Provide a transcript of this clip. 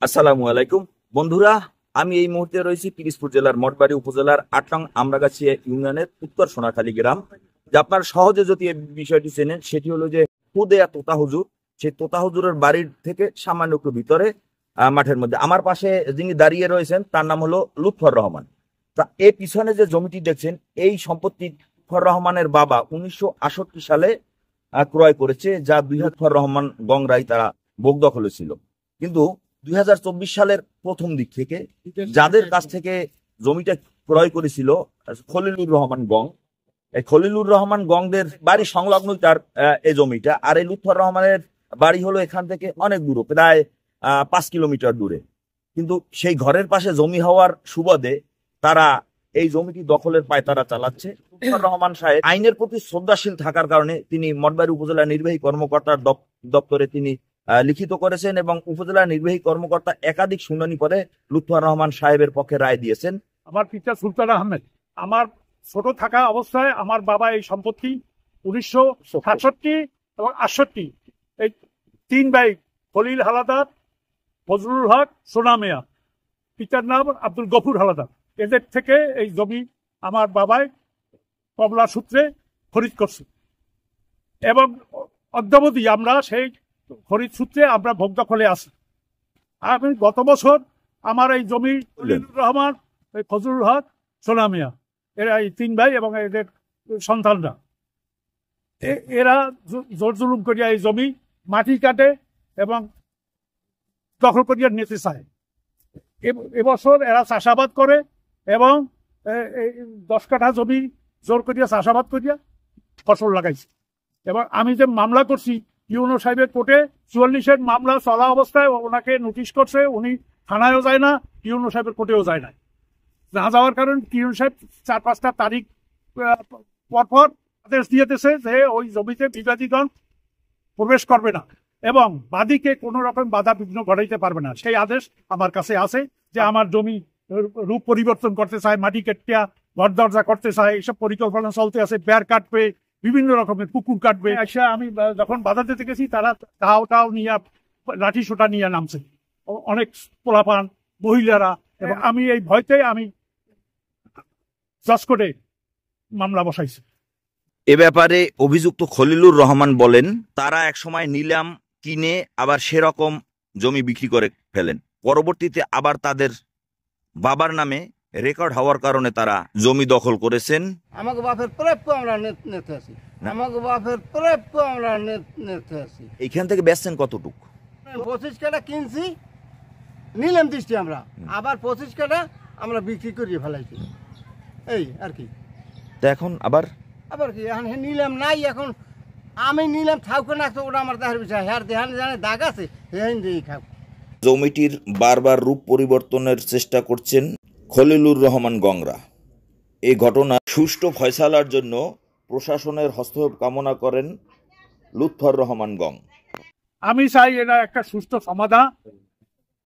আসসালামু আলাইকুম বন্ধুরা, আমি এই মুহূর্তে রয়েছি পিরিজপুর জেলার মঠবাড়ি উপজেলার ৮ নং আমরাগাছিয়া ইউনিয়নের উত্তর সোনাখালী গ্রাম। যে আপনার সহজে যদি এই বিষয়টি চেনেন, সেটি হলো যে খুদেয়া তোতা হুজুর। সেই তোতা হুজুরের বাড়ির থেকে সামান্য একটু ভিতরে মাঠের মধ্যে আমার পাশে যিনি দাঁড়িয়ে রয়েছেন তার নাম হলো লুৎফর রহমান। তা এই পিছনে যে জমিটি দেখছেন, এই সম্পত্তি লুৎফর রহমানের বাবা ১৯৬৮ সালে ক্রয় করেছে, যা লুৎফর রহমান গংরাই তারা ভোগ দখলে ছিল। কিন্তু ২০২৪ সালের প্রথম দিক থেকে যাদের কাছ থেকে জমিটা ক্রয় করেছিল খলিলুর রহমান গং, এই খলিলুর রহমান গংদের বাড়ি সংলগ্ন তার এই জমিটা। আর এই লুৎফর রহমানের বাড়ি হলো এখান থেকে অনেক দূরে, প্রায় ৫ কিলোমিটার দূরে। কিন্তু সেই ঘরের পাশে জমি হওয়ার সুবাদে তারা এই জমিটি দখলের পায়তারা চালাচ্ছে। লুৎফর রহমান সাহেব আইনের প্রতি শ্রদ্ধাশীল থাকার কারণে তিনি মঠবাড়ি উপজেলা নির্বাহী কর্মকর্তার দপ্তরে তিনি লিখিত করেছেন এবং উপজেলা নির্বাহী কর্মকর্তা একাধিক শুনানি করে লুৎফর রহমান সাহেবের পক্ষে রায় দিয়েছেন। আমার পিতা সুলতান আহমেদ, আমার ছোট থাকা অবস্থায় আমার বাবা এই সম্পত্তি ১৯৬৭ এবং ৬৮ এই তিন ভাই খলিল হালাদার, ফজলুল হক, সোনা মিয়া, পিতার নাম আব্দুল গফুর হালাদার, এদের থেকে এই জমি আমার বাবাই কমলা সূত্রে খরিদ করছে এবং অদ্যাবধি আমরা সেই খরিদ সূত্রে আমরা ভোগ দখলে আছি। আমি গত বছর আমার এই জমি খলিলুর রহমান, ফজলুল হক, সোনা মিয়া, এরা এই তিন ভাই এবং এদের সন্তানরা এরা জোর জুলুম করিয়া এই জমি মাটি কাটে এবং দখল করিয়া নিতে চায়। এবছর এরা চাষাবাদ করে এবং ১০ কাঠা জমি জোর করিয়া চাষাবাদ করিয়া ফসল লাগাইছে। এবং আমি যে মামলা করছি ইউনো সাহেবের কোর্টে, ৪৪-এর মামলা চলা অবস্থায় ওনাকে নোটিশ করছে, উনি থানায়ও যায় না, ইউনো সাহেবের কোর্টেও যায় না। না যাওয়ার কারণ ইউনো সাহেব ৪-৫টা তারিখ পরপর আদেশ দিয়েছে যে ওই জমিতে বিবাদীগণ প্রবেশ করবে না এবং বাদীকে কোনো রকম বাধা বিঘ্ন ঘটাইতে পারবে না। সেই আদেশ আমার কাছে আছে যে আমার জমি রূপ পরিবর্তন করতে চায়, মাটি কেটিয়া ঘর দরজা করতে চায়, এইসব পরিকল্পনা চলতে আছে, বেড় কাটবে, বিভিন্ন রকমের পুকুর কাটবে। আচ্ছা, আমি যখন বাধা দিতে গেছি তারা তাও নিয়ে লাঠি সোটা নিয়ে নামছে, অনেক পোলাপান, মহিলারা। এবং আমি এই ভয়তে আমি জজ কোর্টে মামলা বসাইছি। এ ব্যাপারে অভিযুক্ত খলিলুর রহমান বলেন, তারা একসময় নিলাম কিনে আবার সেরকম জমি বিক্রি করে ফেলেন। পরবর্তীতে আবার তাদের বাবার নামে রেকর্ড হওয়ার কারণে তারা জমি দখল করেছেন। আমাকে বাপের প্রাপ্য আমরা নিতে আসি, আমাকে বাপের প্রাপ্য আমরা নিতে আসি। এইখান থেকে বেচছেন কতটুক? 25 কাঠা কিনছি, নিলাম দৃষ্টি আমরা, আবার 25 কাঠা আমরা বিক্রি করিয়ে ফেলাইছি, এই আর কি। তা এখন আবার কি এখন নিলাম নাই, এখন আমি নিলাম থাকো না, তো ওটা আমার দেহের বিষয়, হ্যাঁ দেহান জানে দাগ আছে, হ্যাঁ দিয়ে খাও। জমিটির বারবার রূপ পরিবর্তনের চেষ্টা করছেন খলিলুর রহমান গংরা। এই ঘটনা সুষ্ঠু ফয়সালার জন্য প্রশাসনের হস্তক্ষেপ কামনা করেন লুৎফর রহমান গং। আমি চাই এটা একটা সুষ্ঠু সমাধান